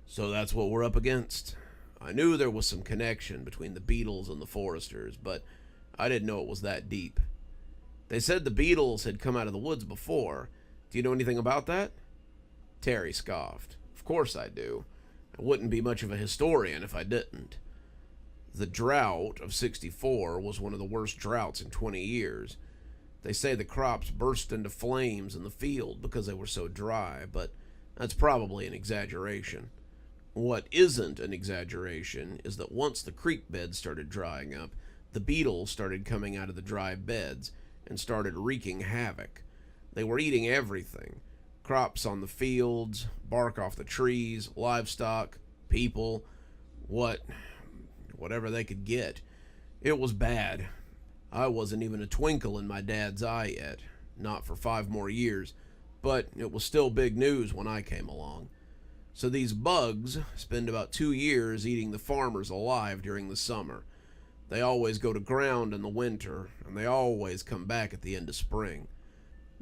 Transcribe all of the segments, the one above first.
So that's what we're up against. I knew there was some connection between the Beetles and the Foresters, but I didn't know it was that deep. They said the Beetles had come out of the woods before. Do you know anything about that? Terry scoffed. Of course I do. I wouldn't be much of a historian if I didn't. The drought of '64 was one of the worst droughts in 20 years. They say the crops burst into flames in the field because they were so dry, but that's probably an exaggeration. What isn't an exaggeration is that once the creek beds started drying up, the beetles started coming out of the dry beds and started wreaking havoc. They were eating everything. Crops on the fields, bark off the trees, livestock, people, whatever they could get. It was bad. I wasn't even a twinkle in my dad's eye yet, not for 5 more years, but it was still big news when I came along. So these bugs spend about 2 years eating the farmers alive during the summer. They always go to ground in the winter, and they always come back at the end of spring.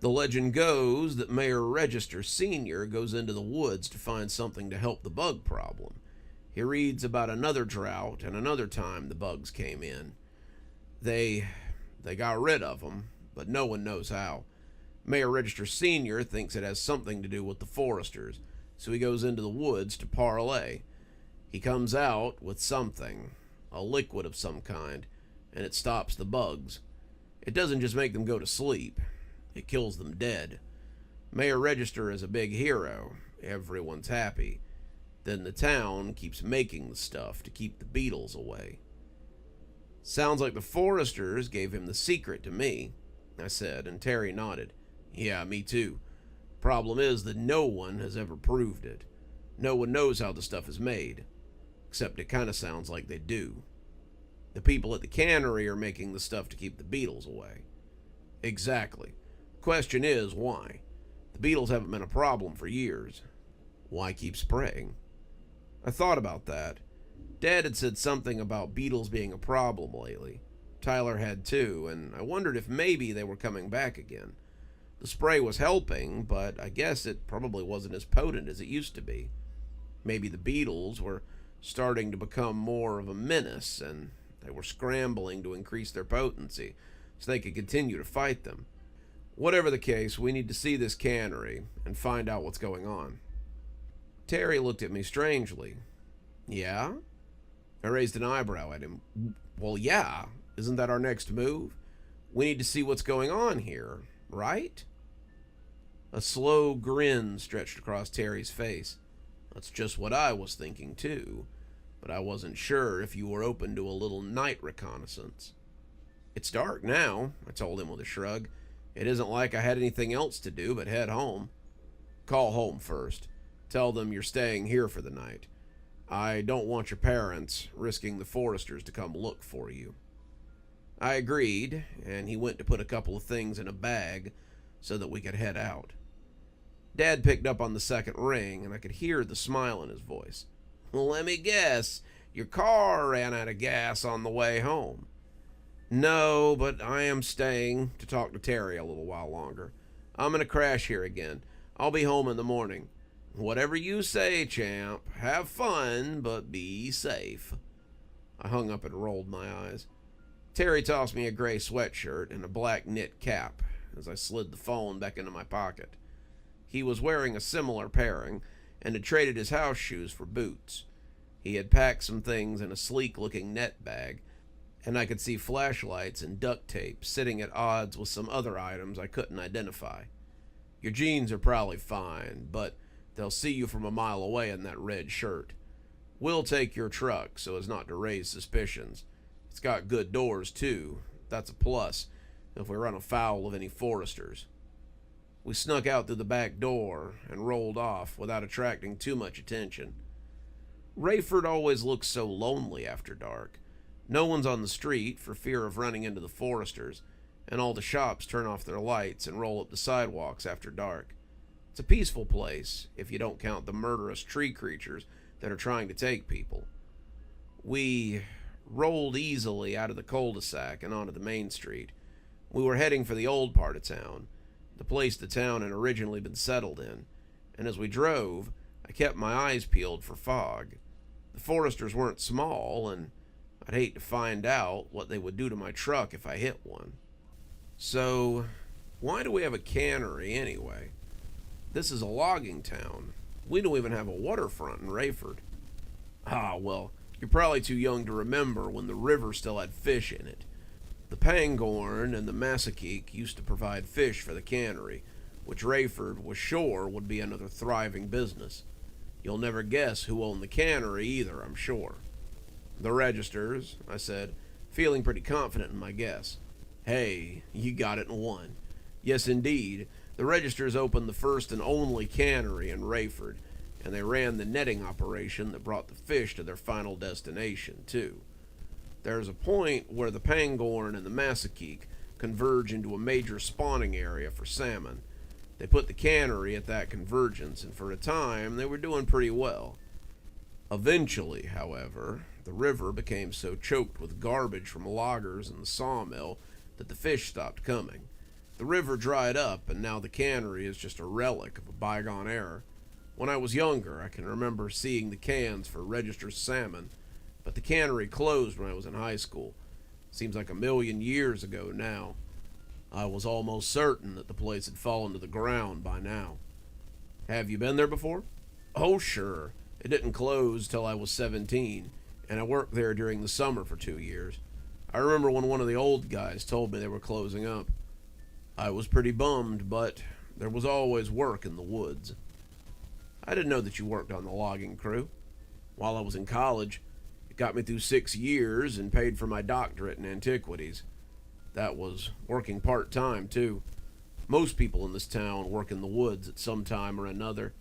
The legend goes that Mayor Register Sr. goes into the woods to find something to help the bug problem. He reads about another drought and another time the bugs came in. They got rid of them, but no one knows how. Mayor Register Sr. thinks it has something to do with the Foresters, so he goes into the woods to parlay. He comes out with something, a liquid of some kind, and it stops the bugs. It doesn't just make them go to sleep, it kills them dead. Mayor Register is a big hero. Everyone's happy. Then the town keeps making the stuff to keep the beetles away. Sounds like the Foresters gave him the secret to me, I said, and Terry nodded. Yeah, me too. Problem is that no one has ever proved it. No one knows how the stuff is made. Except it kind of sounds like they do. The people at the cannery are making the stuff to keep the beetles away. Exactly. Question is, why? The beetles haven't been a problem for years. Why keep spraying? I thought about that. Dad had said something about beetles being a problem lately. Tyler had too, and I wondered if maybe they were coming back again. The spray was helping, but I guess it probably wasn't as potent as it used to be. Maybe the beetles were starting to become more of a menace, and they were scrambling to increase their potency so they could continue to fight them. Whatever the case, we need to see this cannery and find out what's going on. Terry looked at me strangely. Yeah? I raised an eyebrow at him. Well, yeah. Isn't that our next move? We need to see what's going on here, right? A slow grin stretched across Terry's face. That's just what I was thinking, too. But I wasn't sure if you were open to a little night reconnaissance. It's dark now, I told him with a shrug. It isn't like I had anything else to do but head home. Call home first. Tell them you're staying here for the night. I don't want your parents risking the Foresters to come look for you. I agreed, and he went to put a couple of things in a bag so that we could head out. Dad picked up on the second ring, and I could hear the smile in his voice. Let me guess, your car ran out of gas on the way home. No, but I am staying to talk to Terry a little while longer. I'm going to crash here again. I'll be home in the morning. Whatever you say, champ. Have fun, but be safe. I hung up and rolled my eyes. Terry tossed me a gray sweatshirt and a black knit cap as I slid the phone back into my pocket. He was wearing a similar pairing and had traded his house shoes for boots. He had packed some things in a sleek-looking net bag, and I could see flashlights and duct tape sitting at odds with some other items I couldn't identify. Your jeans are probably fine, but they'll see you from a mile away in that red shirt. We'll take your truck so as not to raise suspicions. It's got good doors, too. That's a plus if we run afoul of any Foresters. We snuck out through the back door and rolled off without attracting too much attention. Rayffered always looks so lonely after dark. No one's on the street for fear of running into the Foresters, and all the shops turn off their lights and roll up the sidewalks after dark. It's a peaceful place, if you don't count the murderous tree creatures that are trying to take people. We rolled easily out of the cul-de-sac and onto the main street. We were heading for the old part of town, the place the town had originally been settled in, and as we drove, I kept my eyes peeled for fog. The Foresters weren't small, and I'd hate to find out what they would do to my truck if I hit one. So, why do we have a cannery anyway? This is a logging town. We don't even have a waterfront in Rayffered. Ah, well, you're probably too young to remember when the river still had fish in it. The Pangorn and the Massakeek used to provide fish for the cannery, which Rayffered was sure would be another thriving business. You'll never guess who owned the cannery either, I'm sure. The Registers, I said, feeling pretty confident in my guess. Hey, you got it in one. Yes, indeed, the Registers opened the first and only cannery in Rayffered, and they ran the netting operation that brought the fish to their final destination, too. There's a point where the Pangorn and the Massakeek converge into a major spawning area for salmon. They put the cannery at that convergence, and for a time they were doing pretty well. Eventually, however, the river became so choked with garbage from loggers and the sawmill that the fish stopped coming. The river dried up, and now the cannery is just a relic of a bygone era. When I was younger, I can remember seeing the cans for Register salmon, but the cannery closed when I was in high school. Seems like a million years ago now. I was almost certain that the place had fallen to the ground by now. Have you been there before? Oh, sure. It didn't close till I was 17, and I worked there during the summer for 2 years. I remember when one of the old guys told me they were closing up. I was pretty bummed, but there was always work in the woods. I didn't know that you worked on the logging crew. While I was in college, it got me through 6 years and paid for my doctorate in antiquities. That was working part-time, too. Most people in this town work in the woods at some time or another.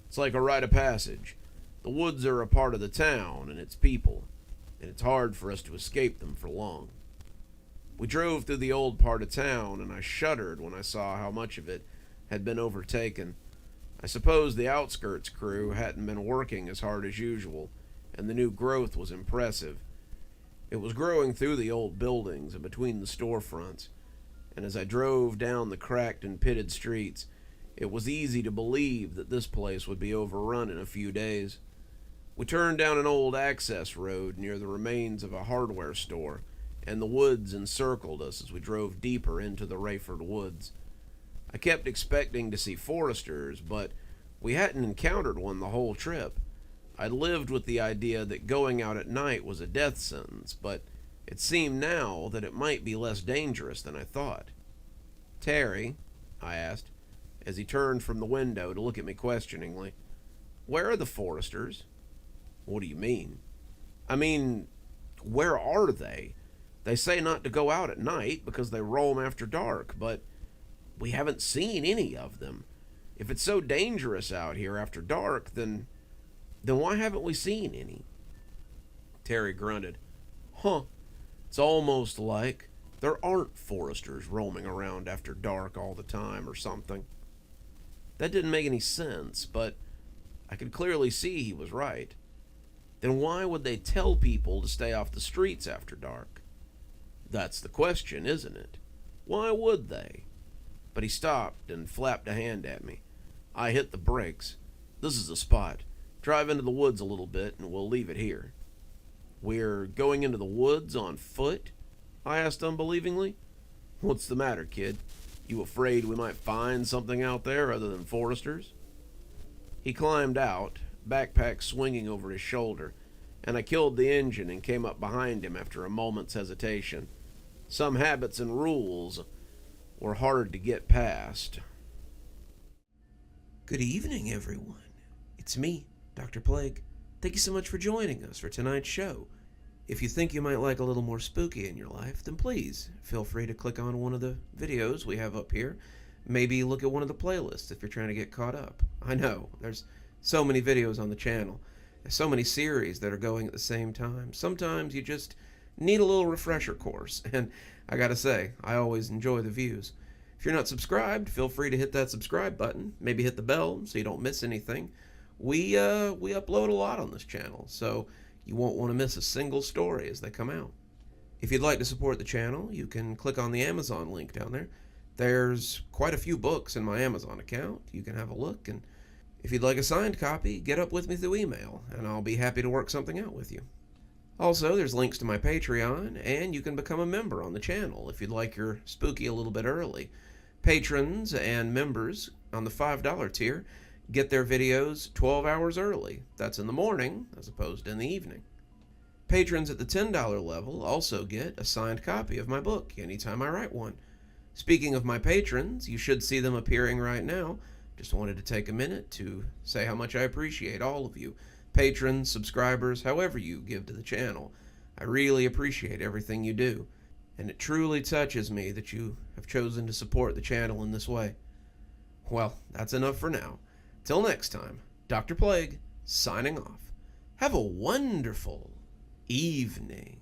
It's like a rite of passage. The woods are a part of the town and its people, and it's hard for us to escape them for long. We drove through the old part of town, and I shuddered when I saw how much of it had been overtaken. I suppose the outskirts crew hadn't been working as hard as usual, and the new growth was impressive. It was growing through the old buildings and between the storefronts, and as I drove down the cracked and pitted streets, it was easy to believe that this place would be overrun in a few days. We turned down an old access road near the remains of a hardware store, and the woods encircled us as we drove deeper into the Rayffered woods. I kept expecting to see foresters, but we hadn't encountered one the whole trip. I'd lived with the idea that going out at night was a death sentence, but it seemed now that it might be less dangerous than I thought. "Terry," I asked, as he turned from the window to look at me questioningly, "where are the foresters?" "What do you mean?" "I mean, where are they? They say not to go out at night because they roam after dark, but we haven't seen any of them. If it's so dangerous out here after dark, then why haven't we seen any?" Terry grunted. It's almost like there aren't foresters roaming around after dark all the time or something." That didn't make any sense, but I could clearly see he was right. Then why would they tell people to stay off the streets after dark? That's the question, isn't it? Why would they? But he stopped and flapped a hand at me. I hit the brakes. "This is the spot. Drive into the woods a little bit, and we'll leave it here." "We're going into the woods on foot?" I asked unbelievingly. "What's the matter, kid? You afraid we might find something out there other than foresters?" He climbed out, backpack swinging over his shoulder, and I killed the engine and came up behind him after a moment's hesitation. Some habits and rules were hard to get past. Good evening, everyone. It's me, Dr. Plague. Thank you so much for joining us for tonight's show. If you think you might like a little more spooky in your life, then please feel free to click on one of the videos we have up here. Maybe look at one of the playlists if you're trying to get caught up. I know, there's so many videos on the channel. There's so many series that are going at the same time. Sometimes you just need a little refresher course, and I gotta say, I always enjoy the views. If you're not subscribed, feel free to hit that subscribe button. Maybe hit the bell so you don't miss anything. We upload a lot on this channel, so you won't want to miss a single story as they come out. If you'd like to support the channel, you can click on the Amazon link down there. There's quite a few books in my Amazon account. You can have a look and If you'd like a signed copy, get up with me through email, and I'll be happy to work something out with you. Also, there's links to my Patreon, and you can become a member on the channel if you'd like your spooky a little bit early. Patrons and members on the $5 tier get their videos 12 hours early. That's in the morning, as opposed to in the evening. Patrons at the $10 level also get a signed copy of my book anytime I write one. Speaking of my patrons, you should see them appearing right now. Just wanted to take a minute to say how much I appreciate all of you. Patrons, subscribers, however you give to the channel. I really appreciate everything you do. And it truly touches me that you have chosen to support the channel in this way. Well, that's enough for now. Till next time, Dr. Plague, signing off. Have a wonderful evening.